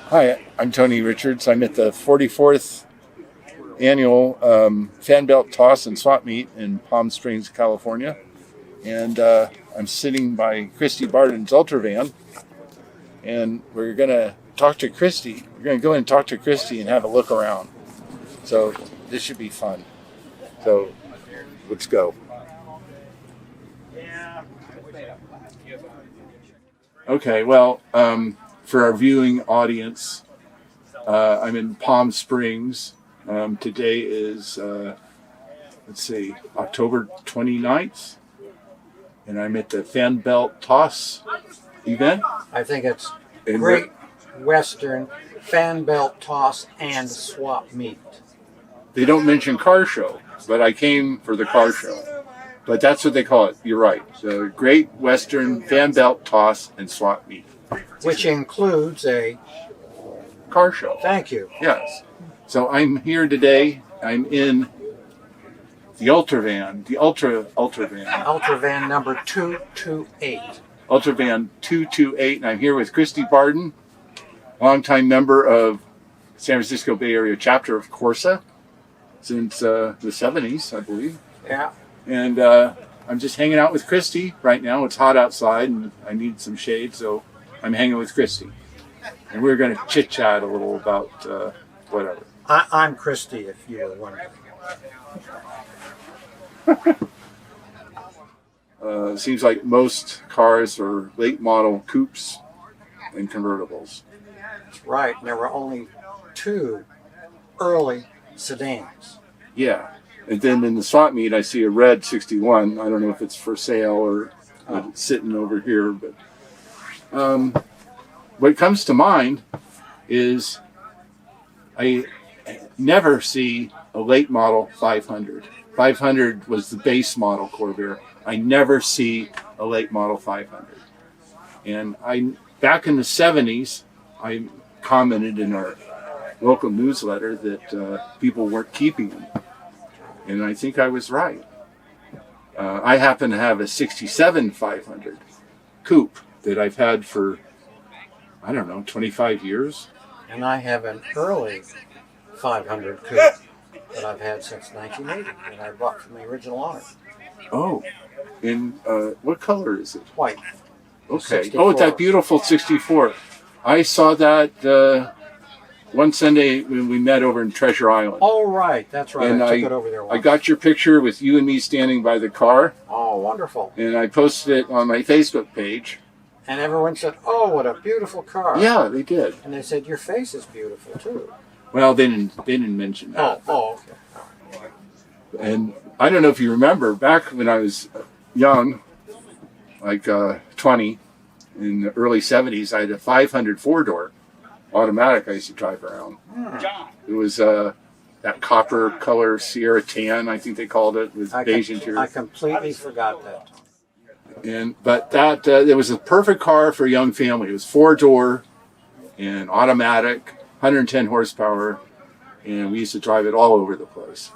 Hi, I'm Tony Richards. I'm at the 44th annual Fan Belt Toss and Swap Meet in Palm Springs, California. And I'm sitting by Christy Barden's Ultravan. And we're going to talk to Christy. We're going to go in and talk to Christy and have a look around. So this should be fun. So let's go. Okay, well, for our viewing audience, I'm in Palm Springs. Today is, October 29th, and I'm at the Fan Belt Toss event. I think it's Great Western Fan Belt Toss and Swap Meet. They don't mention car show, but I came for the car show. But that's what they call it. You're right. The Great Western Fan Belt Toss and Swap Meet. Which includes a car show. Thank you. Yes. So I'm here today. I'm in the Ultravan, the Ultravan. Ultravan number 228. Ultravan 228, and I'm here with Christy Barden, longtime member of San Francisco Bay Area chapter of Corsa since the 70s, I believe. Yeah. And I'm just hanging out with Christy right now. It's hot outside, and I need some shade, so I'm hanging with Christy. And we're going to chit-chat a little about whatever. I'm Christy, if you were wondering. Seems like most cars are late model coupes and convertibles. Right, and there were only two early sedans. Yeah, and then in the swap meet I see a red 61. I don't know if it's for sale or it's sitting over here, but what comes to mind is I never see a late model 500. 500 was the base model Corvair. I never see a late model 500. And back in the 70s, I commented in our local newsletter that people weren't keeping them. And I think I was right. I happen to have a 67 500 coupe that I've had for, 25 years. And I have an early 500 coupe that I've had since 1980 that I bought from the original owner. Oh, and what color is it? White. Okay. 64. Oh, it's that beautiful 64. I saw that one Sunday when we met over in Treasure Island. Oh, right. That's right. And I took it over there once. I got your picture with you and me standing by the car. Oh, wonderful. And I posted it on my Facebook page. And everyone said, oh, what a beautiful car. Yeah, they did. And they said, your face is beautiful, too. Well, they didn't mention that. Oh, okay. And I don't know if you remember, back when I was young, like 20, in the early 70s, I had a 500 four-door automatic I used to drive around. It was that copper color Sierra tan, I think they called it, with beige interior. I completely forgot that. But that it was a perfect car for a young family. It was four-door and automatic, 110 horsepower, and we used to drive it all over the place.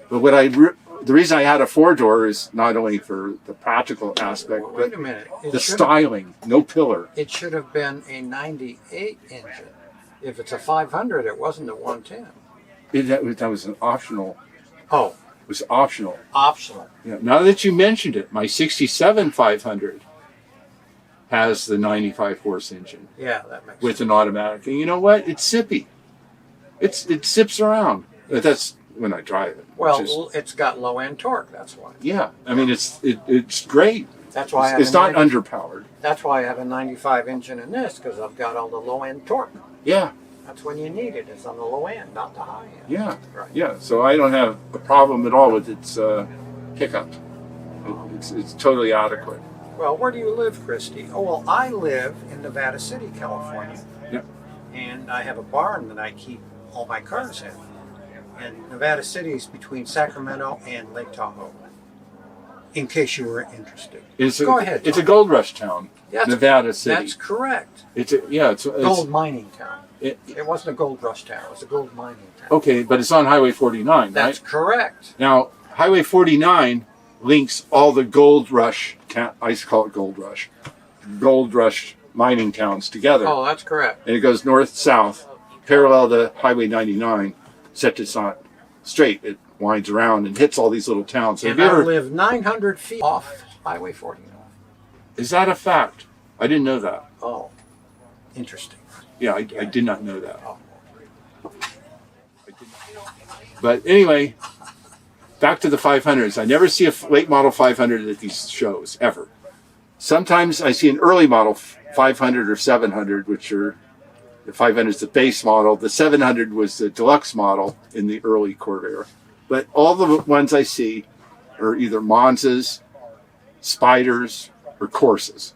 But the reason I had a four-door is not only for the practical aspect, Wait a minute. the styling, no pillar. It should have been a 98 engine. If it's a 500, it wasn't a 110. That was an optional. Oh. It was optional. Optional. Yeah. Now that you mentioned it, my 67 500 has the 95 horse engine. Yeah, that makes with sense. An automatic. And you know what? It's zippy. It zips around. That's when I drive it. Well, it's got low-end torque, that's why. Yeah. I mean, it's great. That's why it's not underpowered. That's why I have a 95 engine in this, because I've got all the low-end torque. Yeah. That's when you need it. It's on the low end, not the high end. Yeah. Right. Yeah. So I don't have a problem at all with its pickup. It's totally adequate. Well, where do you live, Christy? Oh, well, I live in Nevada City, California. Yep. And I have a barn that I keep all my cars in. And Nevada City is between Sacramento and Lake Tahoe. In case you were interested. Go ahead. It's a gold rush town. Nevada City. That's correct. It's gold mining town. It wasn't a gold rush town. It was a gold mining town. Okay, but it's on Highway 49, That's right? correct. Now, Highway 49 links all the gold rush, I used to call it gold rush mining towns together. Oh, that's correct. And it goes north-south, parallel to Highway 99, except it's not straight. It winds around and hits all these little towns. So And I live 900 feet off Highway 49. Is that a fact? I didn't know that. Oh, interesting. Yeah, I did not know that. Oh. But anyway, back to the 500s. I never see a late model 500 at these shows, ever. Sometimes I see an early model 500 or 700, which are the 500 is the base model. The 700 was the deluxe model in the early Corvair. But all the ones I see are either Monzas, Spiders, or Corsas.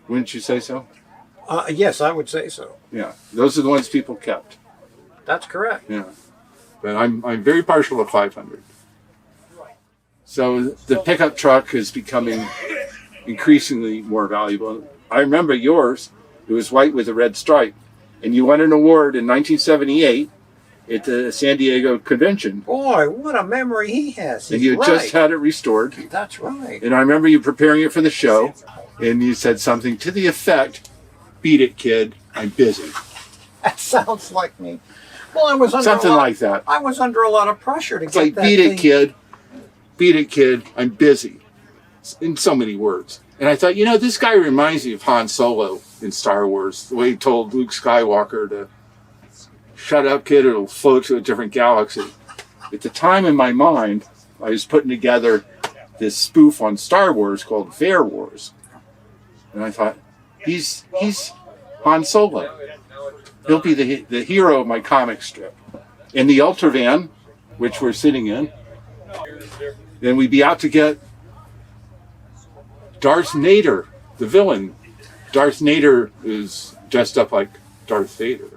Wouldn't you say so? Yes, I would say so. Yeah, those are the ones people kept. That's correct. Yeah, but I'm very partial to 500. So the pickup truck is becoming increasingly more valuable. I remember yours. It was white with a red stripe, and you won an award in 1978 at the San Diego convention. Boy, what a memory he has. And you He's just had it restored. That's right. And I remember you preparing it for the show, and you said something to the effect, "Beat it, kid. I'm busy." That sounds like me. Well, I was under Something like that. I was under a lot of pressure to It's get like, that "Beat thing. it, kid. Beat it, kid. I'm busy." In so many words. And I thought, this guy reminds me of Han Solo in Star Wars, the way he told Luke Skywalker to shut up, kid, it'll float to a different galaxy. At the time in my mind, I was putting together this spoof on Star Wars called Vair Wars. And I thought, he's Han Solo. He'll be the hero of my comic strip. In the Ultravan, which we're sitting in, then we'd be out to get Darth Nader, the villain. Darth Nader is dressed up like Darth Vader.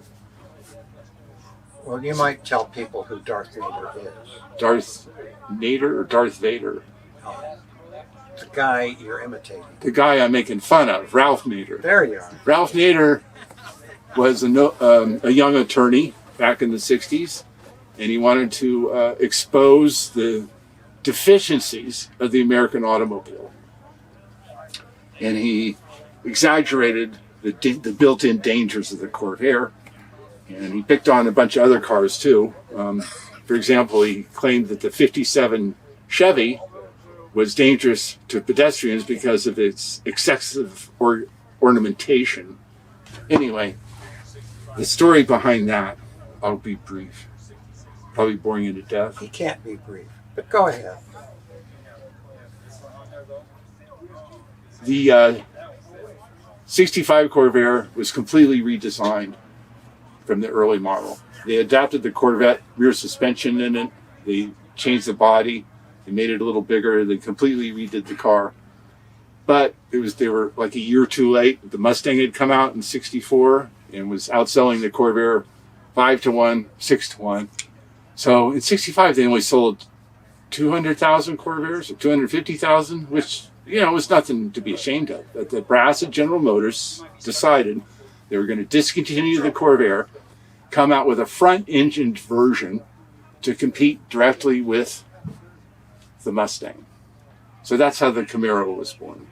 Well, you might tell people who Darth Vader is. Darth Nader or Darth Vader? The guy you're imitating. The guy I'm making fun of, Ralph Nader. There you are. Ralph Nader was a young attorney back in the 60s, and he wanted to expose the deficiencies of the American automobile. And he exaggerated the built-in dangers of the Corvair, and he picked on a bunch of other cars too. For example, he claimed that the 57 Chevy was dangerous to pedestrians because of its excessive ornamentation. Anyway, the story behind that, I'll be brief. Probably boring you to death. He can't be brief, but go ahead. The 65 Corvair was completely redesigned from the early model. They adapted the Corvette rear suspension in it. They changed the body. They made it a little bigger. They completely redid the car. But they were like a year too late. The Mustang had come out in 64 and was outselling the Corvair 5-1, 6-1. So in 65, they only sold 200,000 Corvairs or 250,000, which was nothing to be ashamed of. But the brass at General Motors decided they were going to discontinue the Corvair, come out with a front-engined version to compete directly with the Mustang. So that's how the Camaro was born.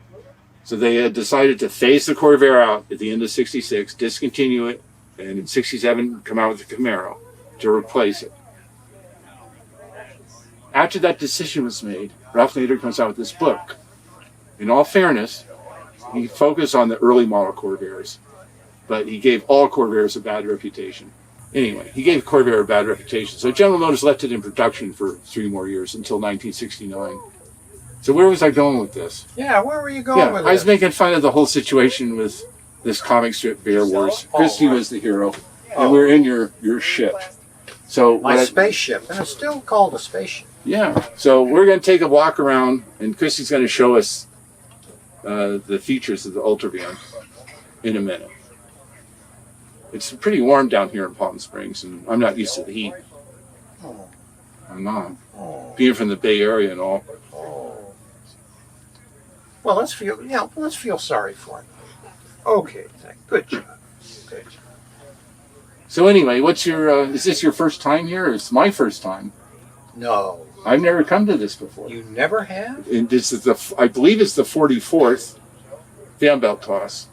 So they had decided to phase the Corvair out at the end of 66, discontinue it, and in 67 come out with the Camaro to replace it. After that decision was made, Ralph Nader comes out with this book. In all fairness, he focused on the early model Corvairs, but he gave all Corvairs a bad reputation. Anyway, he gave Corvair a bad reputation, so General Motors left it in production for 3 more years until 1969. So where was I going with this? Yeah, where were you going with I was this? making fun of the whole situation with this comic strip, Vair Wars. Christy was the hero, and we're in your ship. So My spaceship, and it's still called a spaceship. Yeah, so we're going to take a walk around, and Christy's going to show us the features of the Ultravan in a minute. It's pretty warm down here in Palm Springs, and I'm not used to the heat. Oh, I'm not. oh, Being from the Bay Area and all. oh. Well, let's feel sorry for him. Okay, good job. Good job. So anyway, what's your, is this your first time here? It's my first time. No, I've never come to this before. you never have? And this is I believe it's the 44th fan belt toss.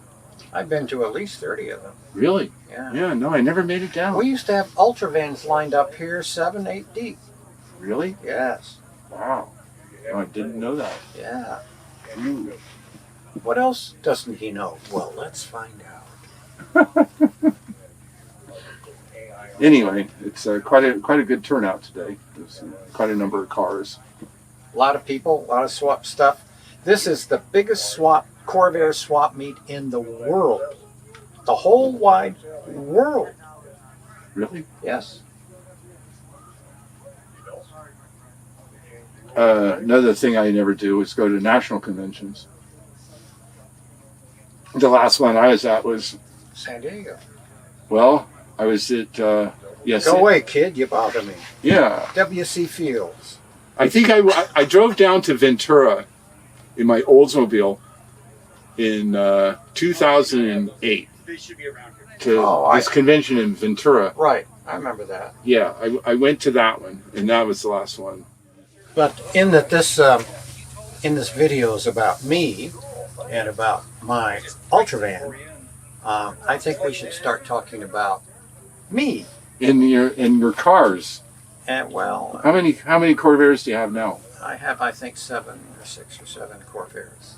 I've been to at least 30 of them. Really? Yeah. Yeah, no, I never made it down. We used to have Ultravans lined up here 7, 8 deep. Really? Yes. Wow. No, I didn't know that. Yeah. Ooh. What else doesn't he know? Well, let's find out. Anyway, it's quite a good turnout today. There's quite a number of cars. A lot of people, a lot of swap stuff. This is the biggest Corvair swap meet in the world. The whole wide world. Really? Yes. Another thing I never do is go to national conventions. The last one I was at was, San Diego. well, I was at, yes. Go away, kid. You bother me. Yeah. W.C. Fields. I think I drove down to Ventura in my Oldsmobile in 2008 to this convention in Ventura. Right. I remember that. Yeah, I went to that one, and that was the last one. But in that this video is about me and about my Ultravan, I think we should start talking about me. In your cars. And well, How many Corvairs do you have now? I have, I think, 6 or 7 Corvairs.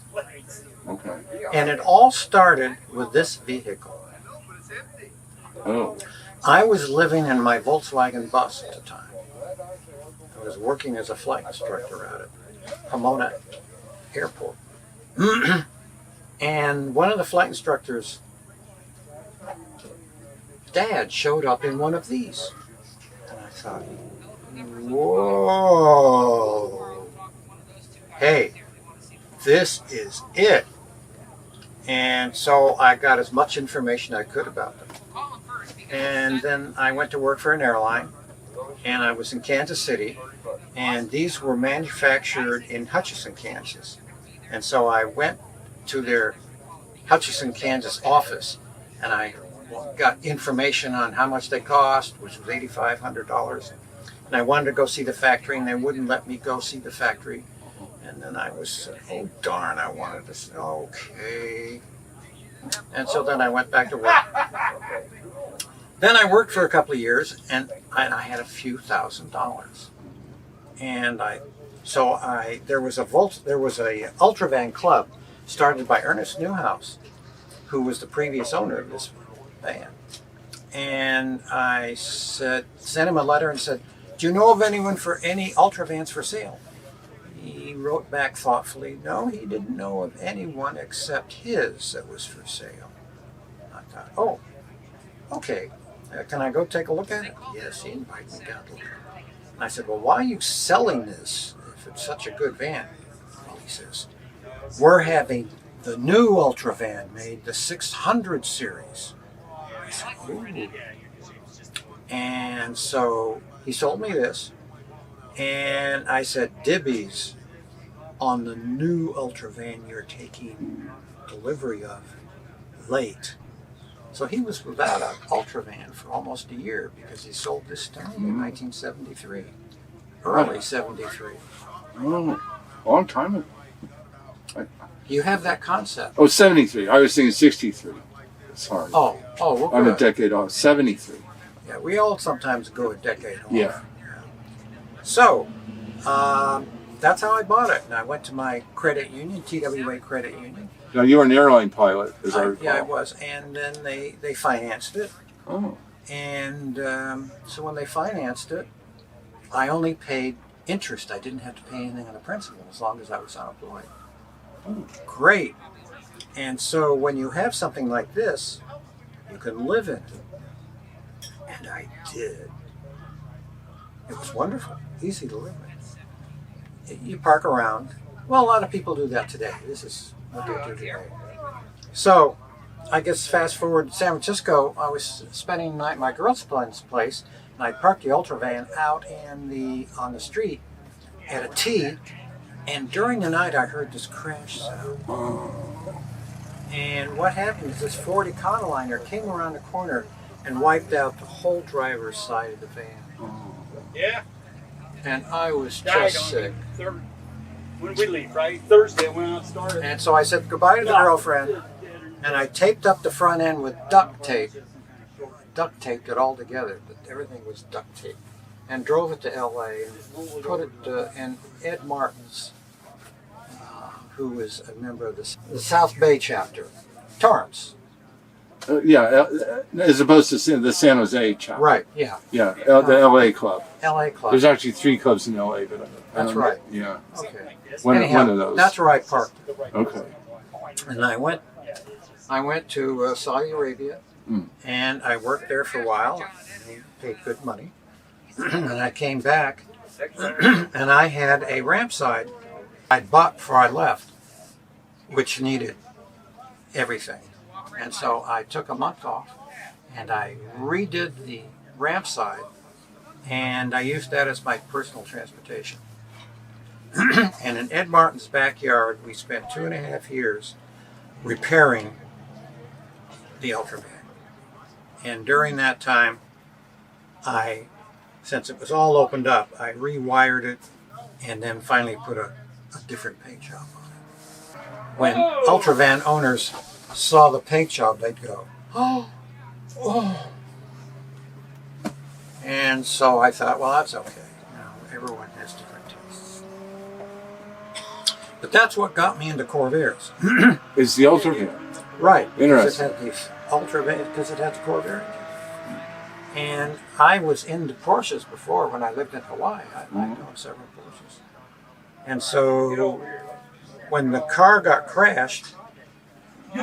Okay. And it all started with this vehicle. Oh. I was living in my Volkswagen bus at the time. I was working as a flight instructor out at Pomona Airport. And one of the flight instructors' dad showed up in one of these. And I thought, whoa, hey, this is it. And so I got as much information I could about them. And then I went to work for an airline, and I was in Kansas City, and these were manufactured in Hutchinson, Kansas. And so I went to their Hutchinson, Kansas office, and I got information on how much they cost, which was $8,500. And I wanted to go see the factory, and they wouldn't let me go see the factory. And then I was, oh darn, I wanted to say, okay. And so then I went back to work. Then I worked for a couple of years, and I had a few $1,000s. And there was a Ultravan club started by Ernest Newhouse, who was the previous owner of this van. And I sent him a letter and said, do you know of anyone for any Ultravans for sale? He wrote back thoughtfully, no, he didn't know of anyone except his that was for sale. I thought, oh, okay. Can I go take a look at it? Yes, he invited me down to look at it. And I said, well, why are you selling this if it's such a good van? Well, he says, we're having the new Ultravan made, the 600 series. I said, ooh. And so he sold me this, and I said, Dibbies on the new Ultravan you're taking delivery of late. So he was without an Ultravan for almost a year because he sold this to me in 1973, early 73. Oh, long time ago. You have that concept. Oh, 73. I was thinking 63. Sorry. Oh, we're I'm good. a decade off. 73. Yeah, we all sometimes go a decade off. Yeah. So, that's how I bought it. And I went to my credit union, TWA Credit Union. Now, you were an airline pilot, as I recall. Yeah, I was. And then they financed it. Oh. And so when they financed it, I only paid interest. I didn't have to pay anything on the principal as long as I was unemployed. Oh. Great. And so when you have something like this, you can live in it. And I did. It was wonderful. Easy to live in. You park around. Well, a lot of people do that today. This is what they do today. So, I guess fast forward to San Francisco, I was spending the night at my girlfriend's place, and I parked the Ultravan out on the street at a T, and during the night I heard this crash sound. And what happened is this Ford Econoliner came around the corner and wiped out the whole driver's side of the van. Yeah. And I was Died just on sick. When we leave, right? Thursday when I started. And so I said goodbye to the girlfriend, And I taped up the front end with duct tape. Duct taped it all together, but everything was duct tape. And drove it to LA and put it in Ed Martin's, who was a member of the South Bay chapter, Torrance. As opposed to the San Jose chapter. Right, yeah. Yeah, the LA club. LA club. There's actually 3 clubs in LA, but That's right. Yeah. Okay. One of those. That's where I parked. Okay. And I went to Saudi Arabia, and I worked there for a while. And paid good money. And I came back, and I had a ramp side I'd bought before I left, which needed everything. And so I took a month off, and I redid the ramp side, and I used that as my personal transportation. And in Ed Martin's backyard, we spent 2.5 years repairing the Ultravan. And during that time, since it was all opened up, I rewired it and then finally put a different paint job on it. When Ultravan owners saw the paint job, they'd go, oh. And so I thought, well, that's okay. Everyone has different tastes. But that's what got me into Corvairs. Is the Ultravan. Right. Interesting. Because it had the Ultravan, because it had the Corvair engine. And I was into Porsches before when I lived in Hawaii. I owned several Porsches. And so when the car got crashed,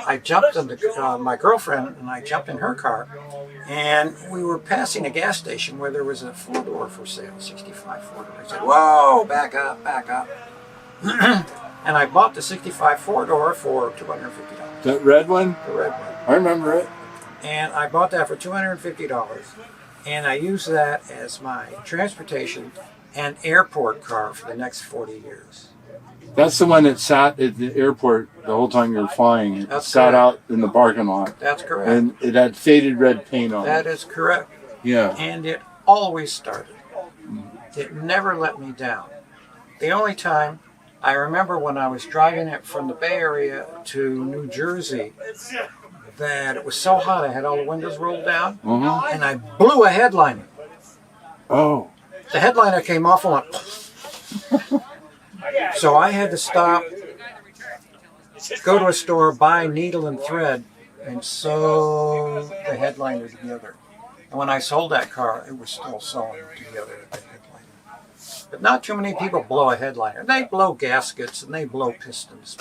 I jumped into my girlfriend and I jumped in her car, and we were passing a gas station where there was a 4-door for sale, 65 4-door. I said, whoa, back up, back up. And I bought the 65 4-door for $250. That red one? The red one. I remember it. And I bought that for $250, and I used that as my transportation and airport car for the next 40 years. That's the one that sat at the airport the whole time you were flying. It sat out in the parking lot. That's correct. And it had faded red paint on it. That is correct. Yeah. And it always started. It never let me down. The only time I remember when I was driving it from the Bay Area to New Jersey, that it was so hot I had all the windows rolled down, and I blew a headliner. Oh. The headliner came off and went. So I had to stop, go to a store, buy needle and thread, and sew the headliner together. And when I sold that car, it was still sewing together the headliner. But not too many people blow a headliner. They blow gaskets and they blow pistons,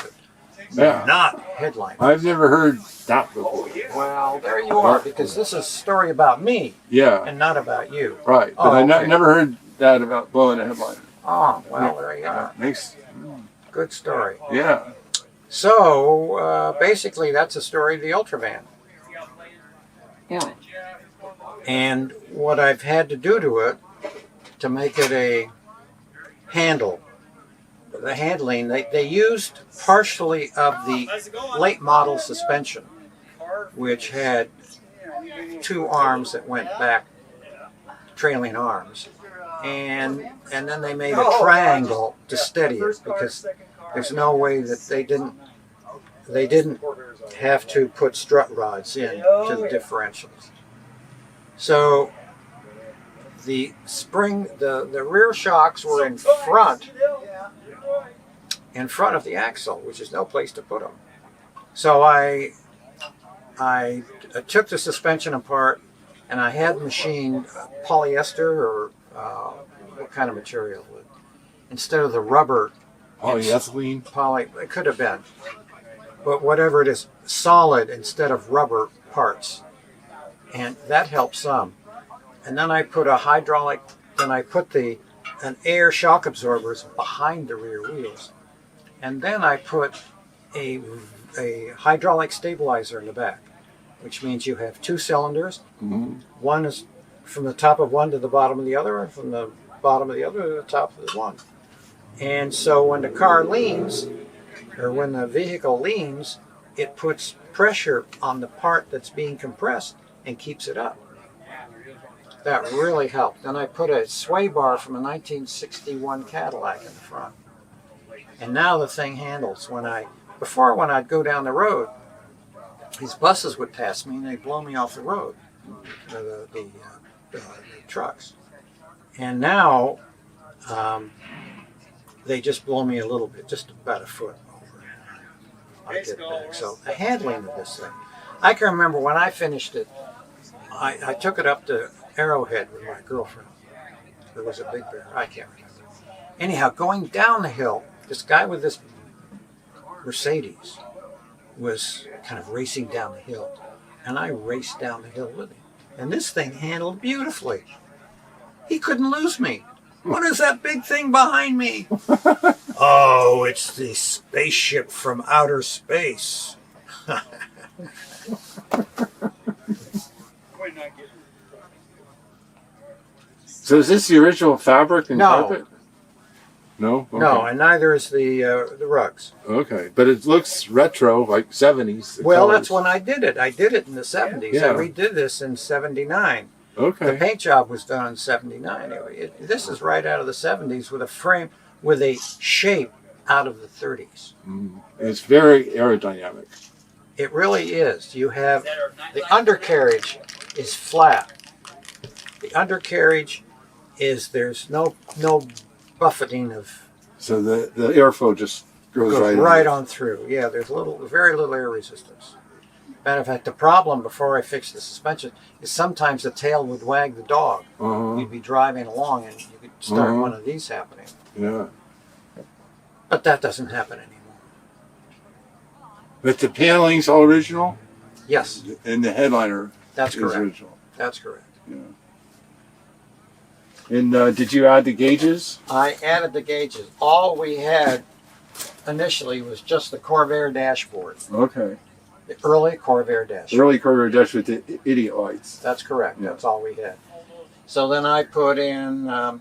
but not headliners. I've never heard that before. Well, there you are, because this is a story about me and not about you. Right, but I never heard that about blowing a headliner. Oh, well, there you are. Good story. Yeah. So, basically, that's the story of the Ultravan. Yeah. And what I've had to do to it to make it a handle, the handling, they used partially of the late model suspension, which had 2 arms that went back, trailing arms. And then they made a triangle to steady it, because there's no way that they didn't have to put strut rods in to the differentials. So the spring, the rear shocks were in front of the axle, which is no place to put them. So I took the suspension apart, and I had machined polyester or what kind of material? Instead of the rubber. Polyethylene? It could have been. But whatever it is, solid instead of rubber parts. And that helped some. And then I put an air shock absorbers behind the rear wheels. And then I put a hydraulic stabilizer in the back, which means you have 2 cylinders. One is from the top of one to the bottom of the other, and from the bottom of the other to the top of the one. And so when the car leans, or when the vehicle leans, it puts pressure on the part that's being compressed and keeps it up. That really helped. Then I put a sway bar from a 1961 Cadillac in the front. And now the thing handles. When I'd go down the road, these buses would pass me and they'd blow me off the road, the trucks. And now they just blow me a little bit, just about a foot over. I get back. So the handling of this thing, I can remember when I finished it, I took it up to Arrowhead with my girlfriend. There was a Big Bear, I can't remember. Anyhow, going down the hill, this guy with this Mercedes was kind of racing down the hill, and I raced down the hill with him. And this thing handled beautifully. He couldn't lose me. What is that big thing behind me? Oh, it's the spaceship from outer space. So is this the original fabric and No. carpet? No? Okay. No, and neither is the rugs. Okay, but it looks retro, like 70s. Well, colors. that's when I did it. I did it in the 70s. Yeah. I redid this in 79. The Okay. paint job was done in 79. This is right out of the 70s with a frame, with a shape out of the 30s. It's very aerodynamic. It really is. You have, the undercarriage is flat. The undercarriage is, there's no buffeting of, So the airflow just goes right in. on through. Yeah, there's very little air resistance. Matter of fact, the problem before I fixed the suspension is sometimes the tail would wag the dog. Uh-huh. You'd be driving along and you could start one of these happening. Yeah. But that doesn't happen anymore. But the paneling's all original? Yes, And the headliner that's is correct. original. That's correct. Yeah. And did you add the gauges? I added the gauges. All we had initially was just the Corvair dashboard. Okay. The early Corvair dashboard. Early Corvair dash with the idiot lights. That's correct. Yeah. That's all we had. So then I put in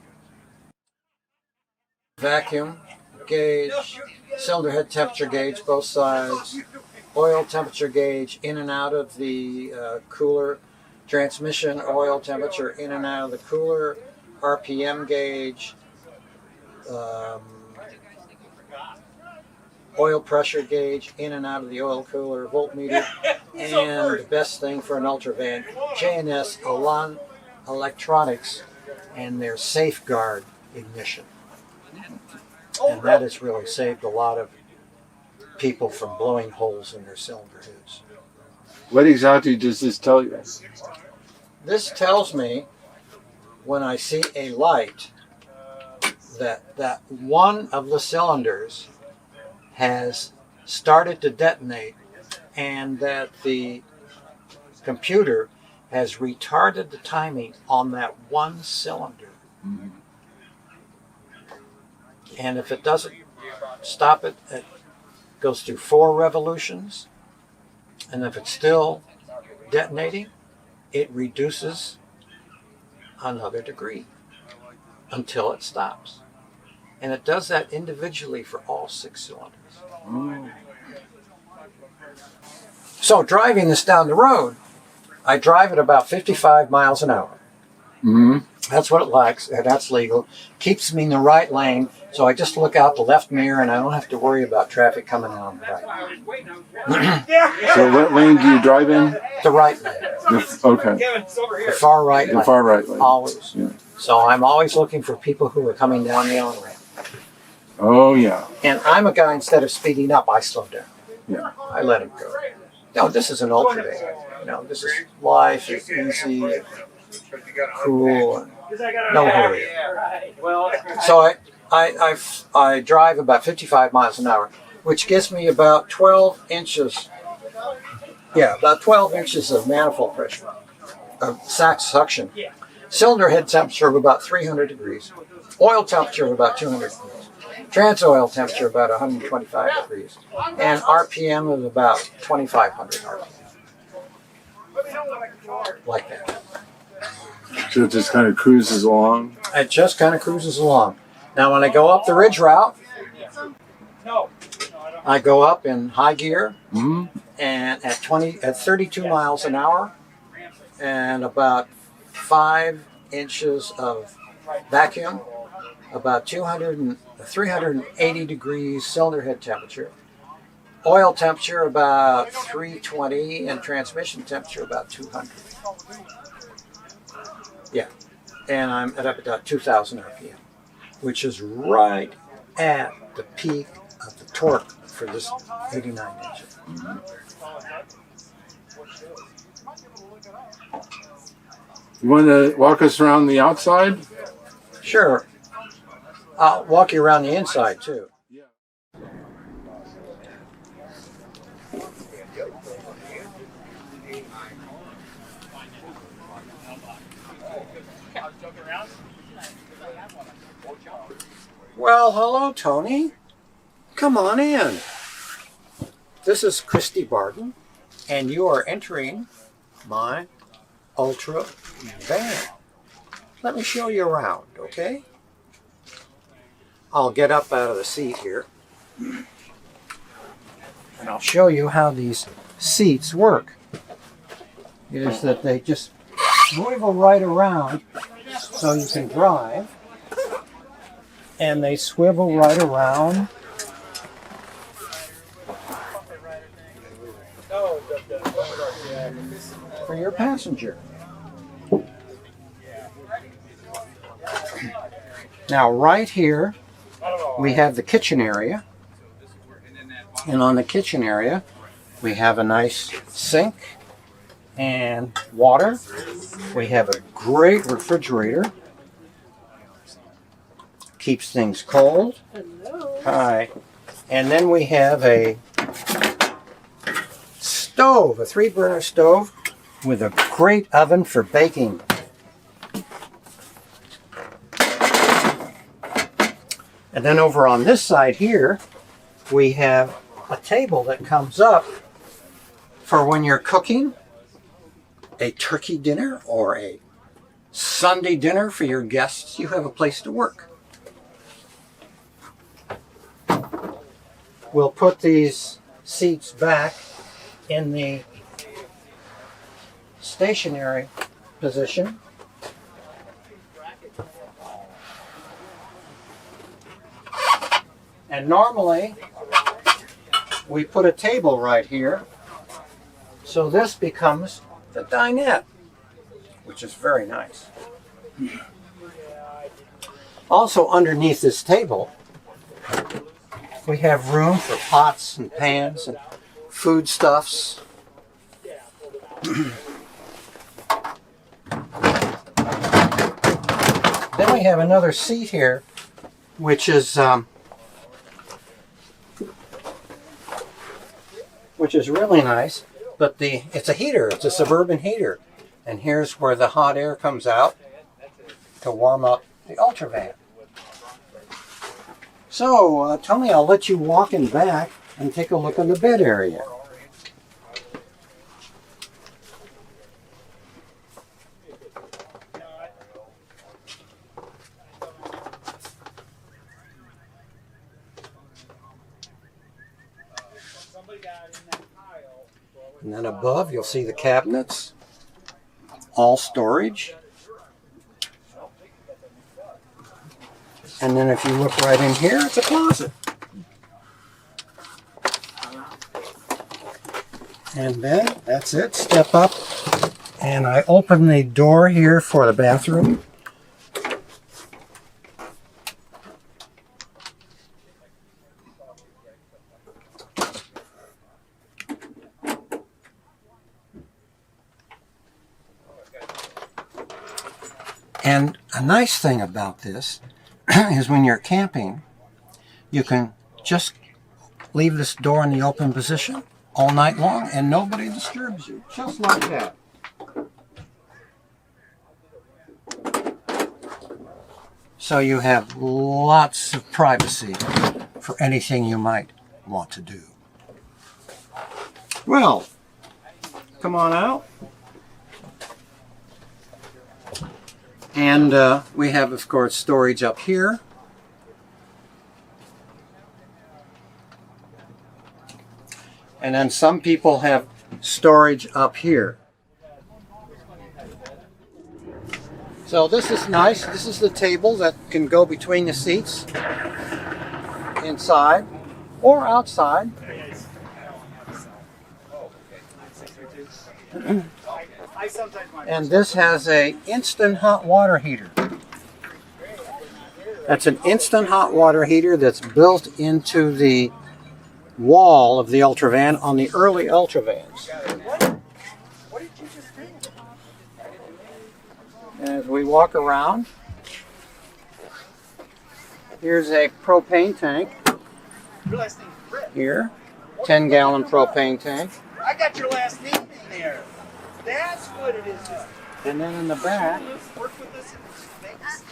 vacuum gauge, cylinder head temperature gauge, both sides, oil temperature gauge in and out of the cooler, transmission oil temperature in and out of the cooler, RPM gauge, oil pressure gauge in and out of the oil cooler, voltmeter, and the best thing for an Ultravan, J&S Elan Electronics and their Safeguard ignition. And that has really saved a lot of people from blowing holes in their cylinder heads. What exactly does this tell you? This tells me when I see a light that one of the cylinders has started to detonate and that the computer has retarded the timing on that one cylinder. Mm-hmm. And if it doesn't stop it, it goes through 4 revolutions. And if it's still detonating, it reduces another degree until it stops. And it does that individually for all 6 cylinders. Oh. So driving this down the road, I drive at about 55 miles an hour. Mm-hmm. That's what it likes, and that's legal. Keeps me in the right lane, so I just look out the left mirror and I don't have to worry about traffic coming on the right. So what lane do you drive in? The right lane. Okay. The far right The lane. far right lane. Always. Yeah. So I'm always looking for people who are coming down the on-ramp. Oh, yeah. And I'm a guy, instead of speeding up, I slow down. Yeah. I let him go. No, this is an Ultravan. You know, this is life, it's easy, cool, and no hurry. So I drive about 55 miles an hour, which gives me about 12 inches. Yeah, about 12 inches of manifold pressure, of suction. Cylinder head temperature of about 300 degrees. Oil temperature of about 200 degrees. Trans-oil temperature about 125 degrees. And RPM of about 2,500 RPM. Like that. So it just kind of cruises along. It just kind of cruises along. Now when I go up the ridge route, I go up in high gear, Mm-hmm. and at 32 miles an hour, and about 5 inches of vacuum, about 380 degrees cylinder head temperature, Oil temperature about 320 and transmission temperature about 200. Yeah, and I'm at about 2,000 RPM, which is right at the peak of the torque for this 89 engine. You want to walk us around the outside? Sure. I'll walk you around the inside too. Well, hello, Tony. Come on in. This is Christy Barden, and you are entering my Ultravan. Let me show you around, okay? I'll get up out of the seat here, and I'll show you how these seats work. Is that they just swivel right around so you can drive, and they swivel right around for your passenger. Now right here we have the kitchen area, and on the kitchen area we have a nice sink and water. We have a great refrigerator, keeps things cold. Hi. And then we have a stove, a 3-burner stove with a great oven for baking. And then over on this side here, we have a table that comes up for when you're cooking a turkey dinner or a Sunday dinner for your guests. You have a place to work. We'll put these seats back in the stationary position. And normally we put a table right here, so this becomes the dinette, which is very nice. Also underneath this table we have room for pots and pans and foodstuffs. Then we have another seat here, which is really nice, but it's a heater. It's a Suburban heater, and here's where the hot air comes out to warm up the Ultravan. So, Tony, I'll let you walk in back and take a look in the bed area. And then above, you'll see the cabinets, all storage. And then if you look right in here, it's a closet. And then, that's it. Step up, and I open the door here for the bathroom. And a nice thing about this is when you're camping, you can just leave this door in the open position all night long and nobody disturbs you, just like that. So you have lots of privacy for anything you might want to do. Well, come on out. And we have, of course, storage up here. And then some people have storage up here. So this is nice. This is the table that can go between the seats, inside or outside. And this has a instant hot water heater. That's an instant hot water heater that's built into the wall of the Ultravan on the early Ultravans. As we walk around, here's a propane tank. Here, 10-gallon propane tank. I got your last name in there. That's what it is. And then in the back, Work with us in Vegas.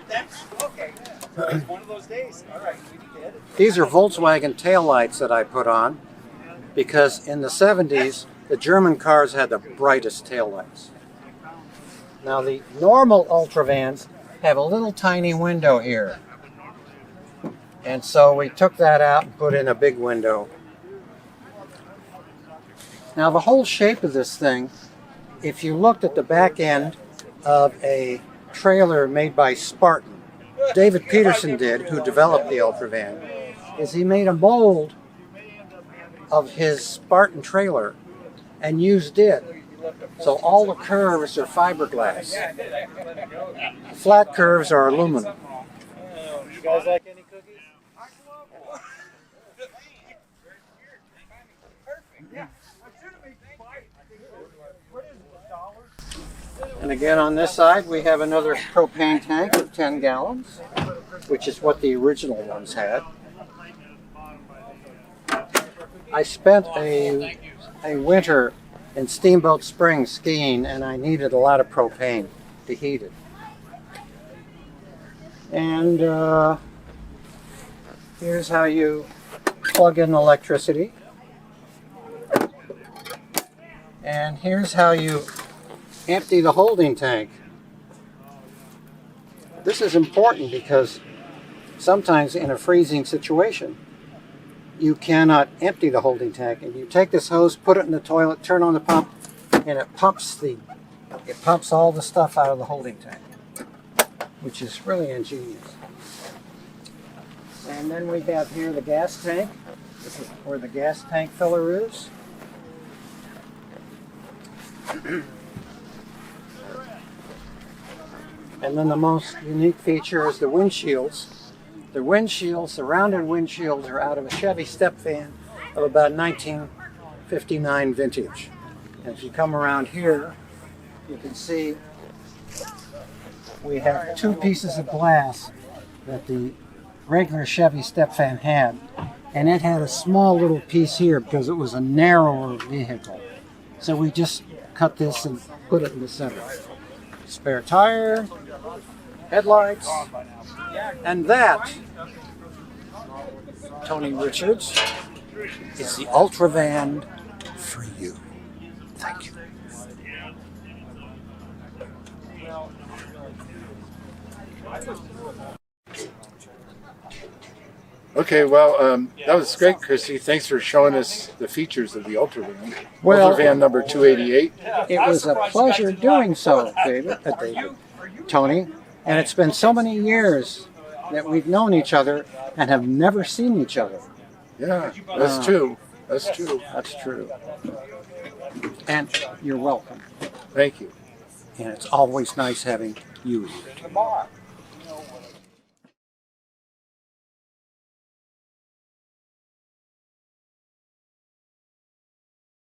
That's okay. It's one of those days. All right, we need to edit. these are Volkswagen taillights that I put on because in the 70s, the German cars had the brightest taillights. Now the normal Ultravans have a little tiny window here. And so we took that out and put in a big window. Now the whole shape of this thing, if you looked at the back end of a trailer made by Spartan, David Peterson did, who developed the Ultravan, is he made a mold of his Spartan trailer and used it. So all the curves are fiberglass. The flat curves are aluminum. You guys like any cookies? And again on this side we have another propane tank of 10 gallons, which is what the original ones had. I spent a winter in Steamboat Springs skiing and I needed a lot of propane to heat it. And here's how you plug in electricity. And here's how you empty the holding tank. This is important because sometimes in a freezing situation, you cannot empty the holding tank. And you take this hose, put it in the toilet, turn on the pump, and it pumps all the stuff out of the holding tank, which is really ingenious. And then we have here the gas tank. This is where the gas tank filler is. And then the most unique feature is the windshields. The windshields, the rounded windshields, are out of a Chevy step van of about 1959 vintage. And if you come around here, you can see we have two pieces of glass that the regular Chevy step van had. And it had a small little piece here because it was a narrower vehicle. So we just cut this and put it in the center. Spare tire, headlights, and that, Tony Richards, is the Ultravan for you. Thank you. Okay, well, that was great, Christy. Thanks for showing us the features of the Ultravan. Well, Ultravan number 288. It was a pleasure doing so, Tony. And it's been so many years that we've known each other and have never seen each other. Yeah, that's true. That's true. That's true. And you're welcome. Thank you. And it's always nice having you here.